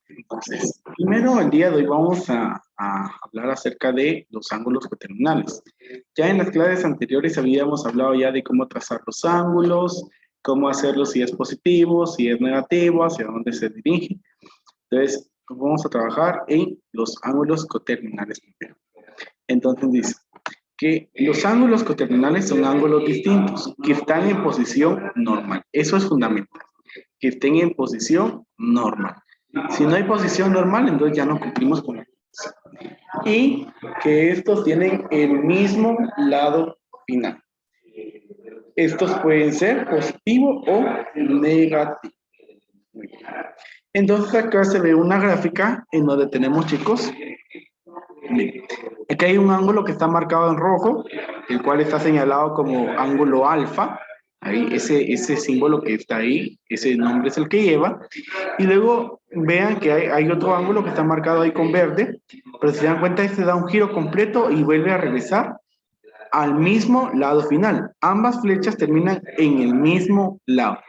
Entonces, primero el día de hoy vamos a hablar acerca de los ángulos coterminales. Ya en las clases anteriores habíamos hablado ya de cómo trazar los ángulos, cómo hacerlo si es positivo, si es negativo, hacia dónde se dirige. Entonces, vamos a trabajar en los ángulos coterminales primero. Entonces dice que los ángulos coterminales son ángulos distintos que están en posición normal. Eso es fundamental, que estén en posición normal. Si no hay posición normal, entonces ya no cumplimos con la condición. Y que estos tienen el mismo lado final. Estos pueden ser positivo o negativo. Entonces acá se ve una gráfica en donde tenemos, chicos, miren, aquí hay un ángulo que está marcado en rojo, el cual está señalado como ángulo alfa. Ahí, ese símbolo que está ahí, ese nombre es el que lleva. Y luego vean que hay otro ángulo que está marcado ahí con verde, pero si se dan cuenta, este da un giro completo y vuelve a regresar al mismo lado final. Ambas flechas terminan en el mismo lado.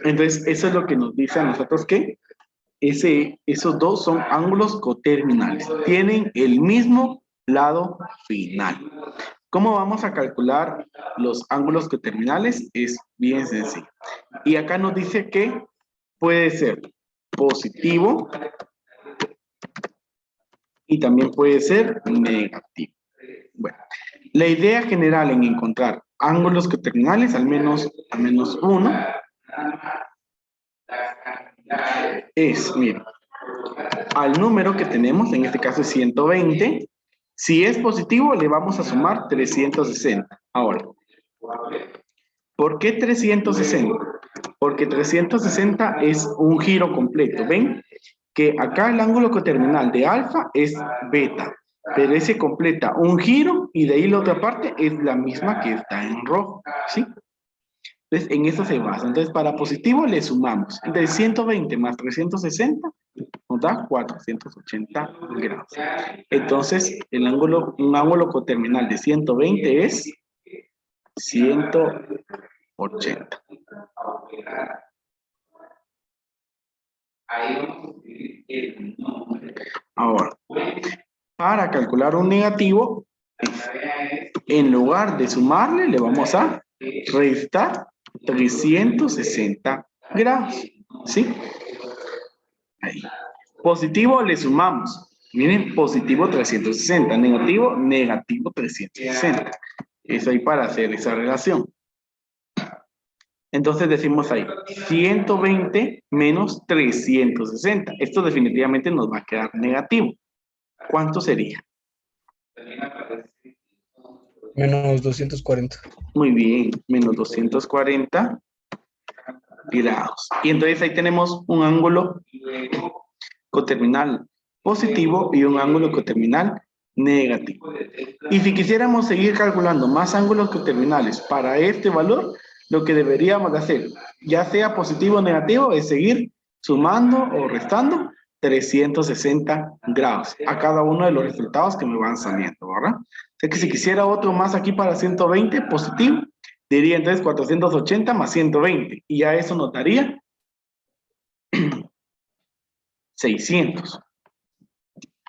Entonces, eso es lo que nos dice a nosotros que esos dos son ángulos coterminales. Tienen el mismo lado final. ¿Cómo vamos a calcular los ángulos coterminales? Es bien sencillo. Y acá nos dice que puede ser positivo y también puede ser negativo. Bueno, la idea general en encontrar ángulos coterminales, al menos uno, es, miren, al número que tenemos, en este caso es 120, si es positivo le vamos a sumar 360. Ahora, ¿por qué 360? Porque 360 es un giro completo. ¿Ven? Que acá el ángulo coterminal de alfa es beta, pero ese completa un giro y de ahí la otra parte es la misma que está en rojo, ¿sí? Entonces, en eso se basa. Entonces, para positivo le sumamos. Entonces, 120 más 360 nos da 480 grados. Entonces, un ángulo coterminal de 120 es 180. Ahora, para calcular un negativo, en lugar de sumarle, le vamos a restar 360 grados. ¿Sí? Ahí. Positivo le sumamos. Miren, positivo 360, negativo 360. Eso ahí para hacer esa relación. Entonces decimos ahí, 120 menos 360. Esto definitivamente nos va a quedar negativo. ¿Cuánto sería? Menos 240. Muy bien, menos 240 grados. Y entonces ahí tenemos un ángulo coterminal positivo y un ángulo coterminal negativo. Y si quisiéramos seguir calculando más ángulos coterminales para este valor, lo que deberíamos de hacer, ya sea positivo o negativo, es seguir sumando o restando 360 grados a cada uno de los resultados que me van saliendo, ¿verdad? O sea que si quisiera otro más aquí para 120, positivo, diría entonces 480 más 120, y ya eso nos daría 600.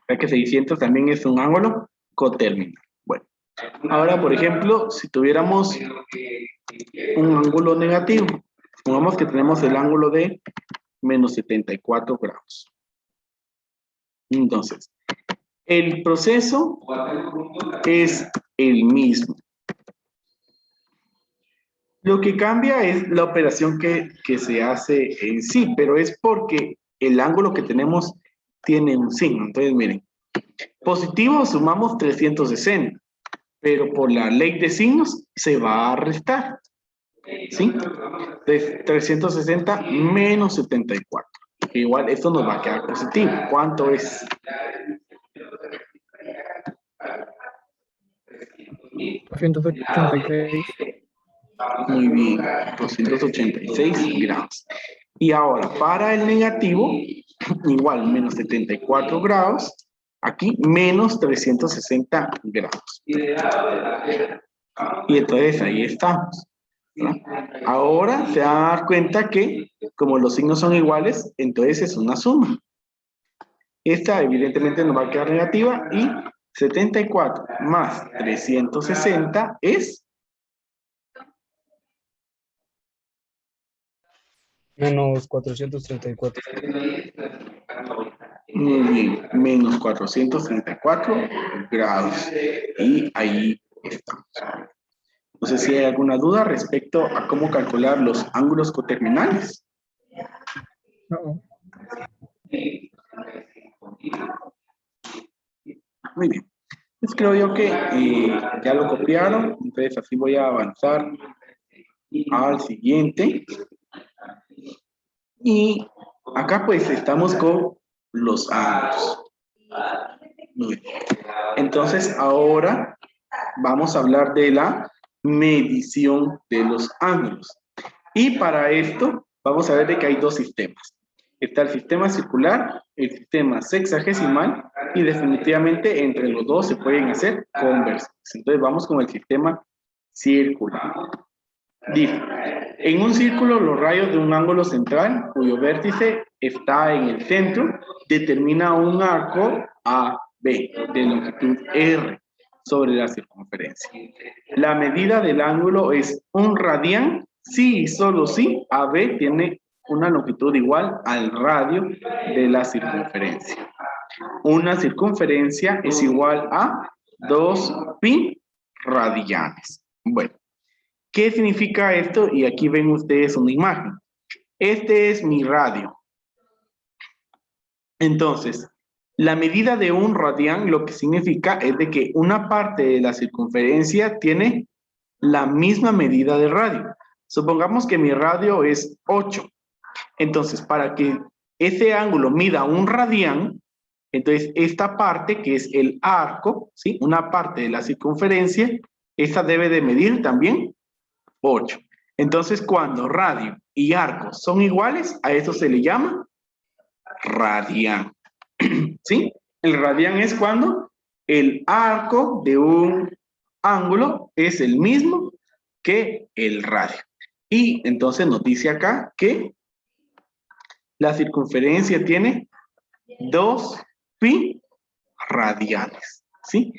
Ya que 600 también es un ángulo coterminal. Bueno, ahora, por ejemplo, si tuviéramos un ángulo negativo, pongamos que tenemos el ángulo de menos 74 grados. Entonces, el proceso es el mismo. Lo que cambia es la operación que se hace en sí, pero es porque el ángulo que tenemos tiene un signo. Entonces, miren, positivo sumamos 360, pero por la ley de signos se va a restar. ¿Sí? De 360 menos 74. Igual esto nos va a quedar positivo. ¿Cuánto es? 286. Muy bien, 286 grados. Y ahora, para el negativo, igual, menos 74 grados, aquí menos 360 grados. Y entonces ahí estamos, ¿no? Ahora se van a dar cuenta que, como los signos son iguales, entonces es una suma. Esta evidentemente nos va a quedar negativa y 74 más 360 es Menos 434. muy bien, menos 434 grados. Y ahí estamos. No sé si hay alguna duda respecto a cómo calcular los ángulos coterminales. No. Muy bien. Pues creo yo que ya lo copiaron, entonces así voy a avanzar al siguiente. Y acá pues estamos con los ángulos. Muy bien. Entonces ahora vamos a hablar de la medición de los ángulos. Y para esto vamos a ver de que hay dos sistemas. Está el sistema circular, el sistema sexagesimal y definitivamente entre los dos se pueden hacer conversos. Entonces vamos con el sistema circular. Dice, en un círculo los rayos de un ángulo central cuyo vértice está en el centro determina un arco AB de longitud R sobre la circunferencia. La medida del ángulo es un radián si y solo si AB tiene una longitud igual al radio de la circunferencia. Una circunferencia es igual a 2pi radianes. Bueno, ¿qué significa esto? Y aquí ven ustedes una imagen. Este es mi radio. Entonces, la medida de un radián lo que significa es de que una parte de la circunferencia tiene la misma medida de radio. Supongamos que mi radio es 8. Entonces, para que ese ángulo mida un radián, entonces esta parte que es el arco, ¿sí? Una parte de la circunferencia, esta debe de medir también 8. Entonces, cuando radio y arco son iguales, a eso se le llama radián. ¿Sí? El radián es cuando el arco de un ángulo es el mismo que el radio. Y entonces nos dice acá que la circunferencia tiene 2pi radianes. ¿Sí?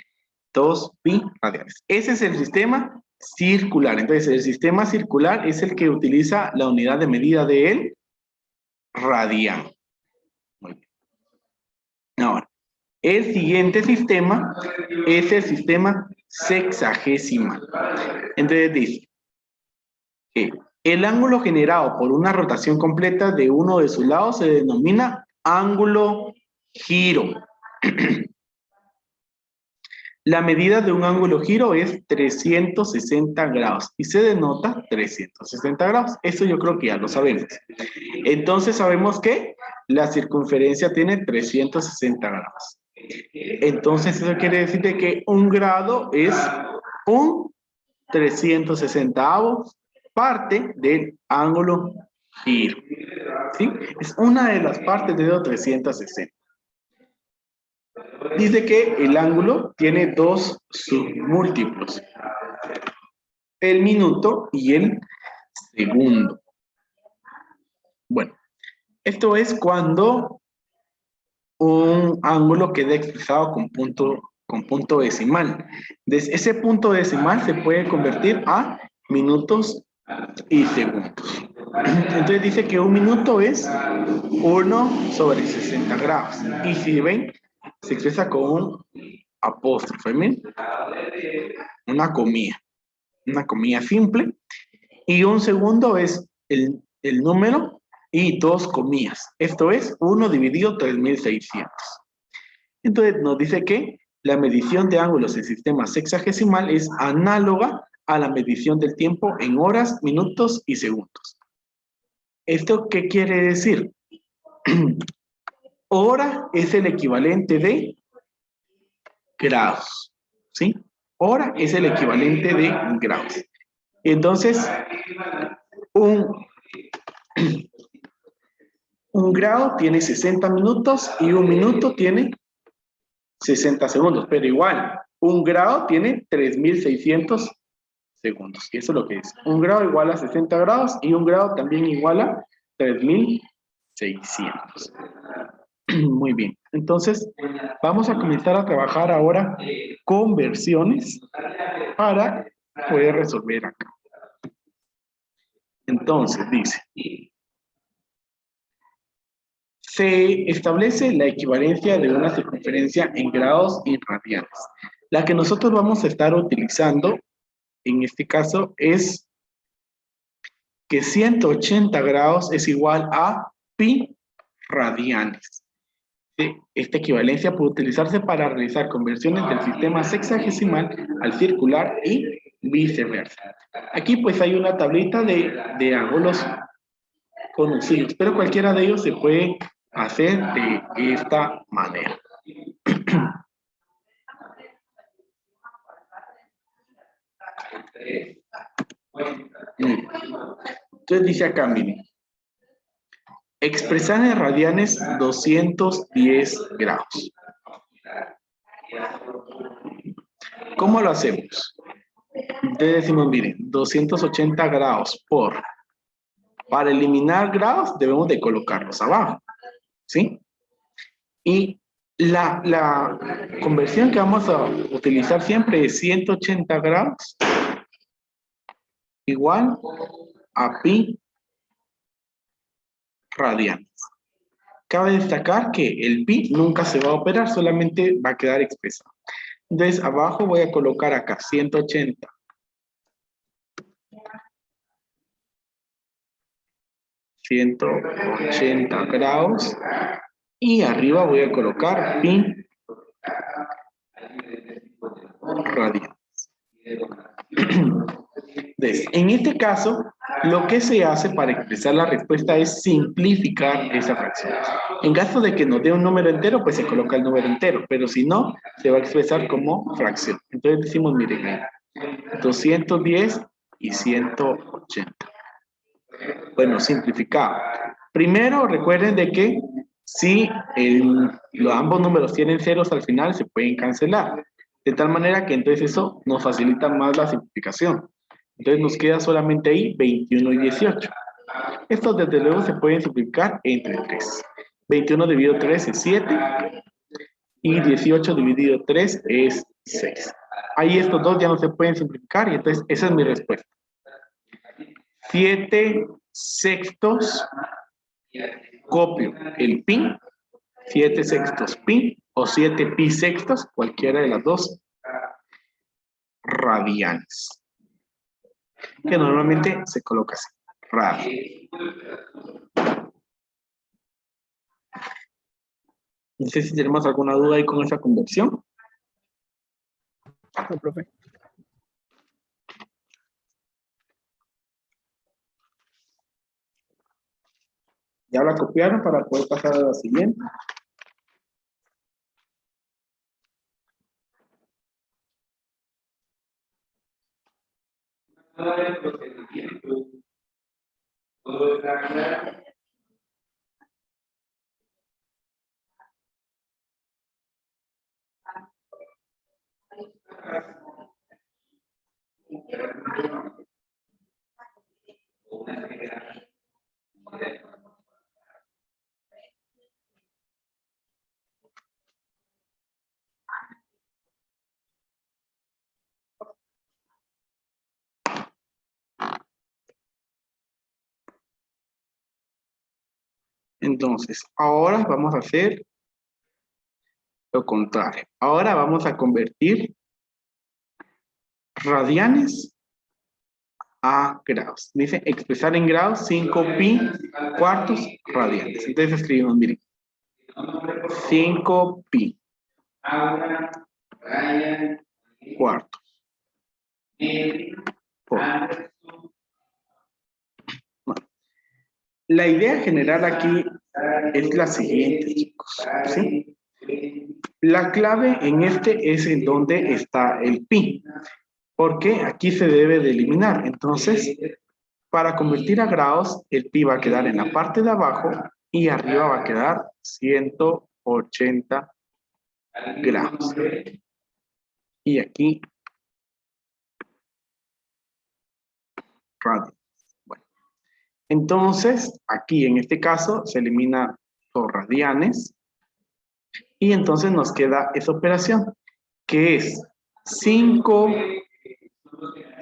2pi radianes. Ese es el sistema circular. Entonces, el sistema circular es el que utiliza la unidad de medida de él, radián. Muy bien. Ahora, el siguiente sistema es el sistema sexagesimal. Entonces dice que el ángulo generado por una rotación completa de uno de sus lados se denomina ángulo giro. La medida de un ángulo giro es 360 grados y se denota 360 grados. Eso yo creo que ya lo sabemos. Entonces sabemos que la circunferencia tiene 360 grados. Entonces eso quiere decir de que un grado es un 360avo parte del ángulo giro. ¿Sí? Es una de las partes de los 360. Dice que el ángulo tiene dos submúltiplos, el minuto y el segundo. Bueno, esto es cuando un ángulo queda expresado con punto decimal. Desde ese punto decimal se puede convertir a minutos y segundos. Entonces dice que un minuto es 1 sobre 60 grados. Y si ven, se expresa con un apóstrofe, ¿ven? Una comilla simple. Y un segundo es el número y 2 comillas. Esto es 1 dividido 3600. Entonces nos dice que la medición de ángulos en sistema sexagesimal es análoga a la medición del tiempo en horas, minutos y segundos. ¿Esto qué quiere decir? Hora es el equivalente de grados, ¿sí? Hora es el equivalente de grados. Entonces, un grado tiene 60 minutos y un minuto tiene 60 segundos, pero igual, un grado tiene 3600 segundos. Y eso es lo que es. Un grado igual a 60 grados y un grado también igual a 3600. Muy bien. Entonces, vamos a comenzar a trabajar ahora conversiones para poder resolver acá. Entonces, dice, se establece la equivalencia de una circunferencia en grados y radianes. La que nosotros vamos a estar utilizando, en este caso, es que 180 grados es igual a pi radianes. Esta equivalencia puede utilizarse para realizar conversiones del sistema sexagesimal al circular y viceversa. Aquí pues hay una tablita de ángulos conocidos, pero cualquiera de ellos se puede hacer de esta manera. Entonces dice acá, miren, expresar en radianes 210 grados. ¿Cómo lo hacemos? Entonces decimos, miren, 280 grados por... Para eliminar grados debemos de colocarlos abajo, ¿sí? Y la conversión que vamos a utilizar siempre es 180 grados igual a pi radianes. Cabe destacar que el pi nunca se va a operar, solamente va a quedar expresado. Entonces, abajo voy a colocar acá 180. 180 grados. Y arriba voy a colocar pi radianes. Entonces, en este caso, lo que se hace para expresar la respuesta es simplificar esa fracción. En caso de que nos dé un número entero, pues se coloca el número entero, pero si no, se va a expresar como fracción. Entonces decimos, miren, 210 y 180. Bueno, simplificado. Primero, recuerden de que si ambos números tienen ceros al final, se pueden cancelar. De tal manera que entonces eso nos facilita más la simplificación. Entonces nos queda solamente ahí 21 y 18. Estos desde luego se pueden simplificar entre 3. 21 dividido 3 es 7 y 18 dividido 3 es 6. Ahí estos dos ya no se pueden simplificar y entonces esa es mi respuesta. 7 sextos, copio el pi, 7 sextos pi o 7 pi sextos, cualquiera de las dos, radianes. Que normalmente se coloca así, radio. No sé si tenemos alguna duda ahí con esa conversión. No, profe. Ya la copiaron para poder pasar a la siguiente. Entonces, ahora vamos a hacer lo contrario. Ahora vamos a convertir radianes a grados. Dice expresar en grados 5 pi cuartos radianes. Entonces escribimos, miren, 5 pi cuartos por. Bueno, la idea general aquí es la siguiente, chicos, ¿sí? La clave en este es en donde está el pi, porque aquí se debe de eliminar. Entonces, para convertir a grados, el pi va a quedar en la parte de abajo y arriba va a quedar 180 grados. Y aquí, radios. Bueno, entonces, aquí en este caso se elimina los radianes. Y entonces nos queda esa operación, que es 5,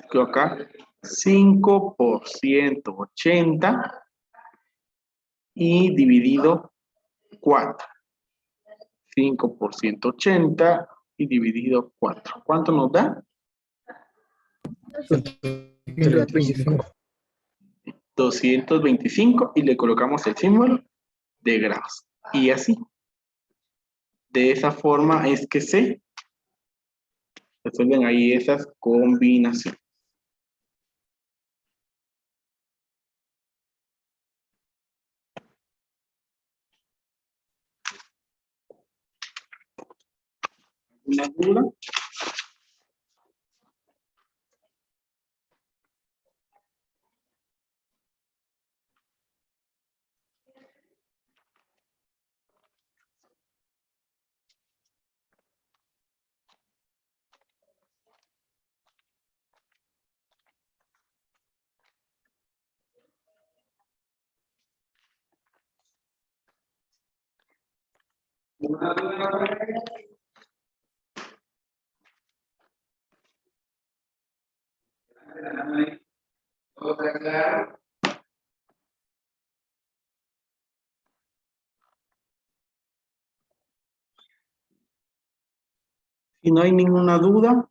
creo acá, 5 por 180 y dividido 4. 5 por 180 y dividido 4. ¿Cuánto nos da? 125. 225 y le colocamos el símbolo de grados. Y así. De esa forma es que se resuelven ahí esas combinaciones. ¿Una duda? Si no hay ninguna duda,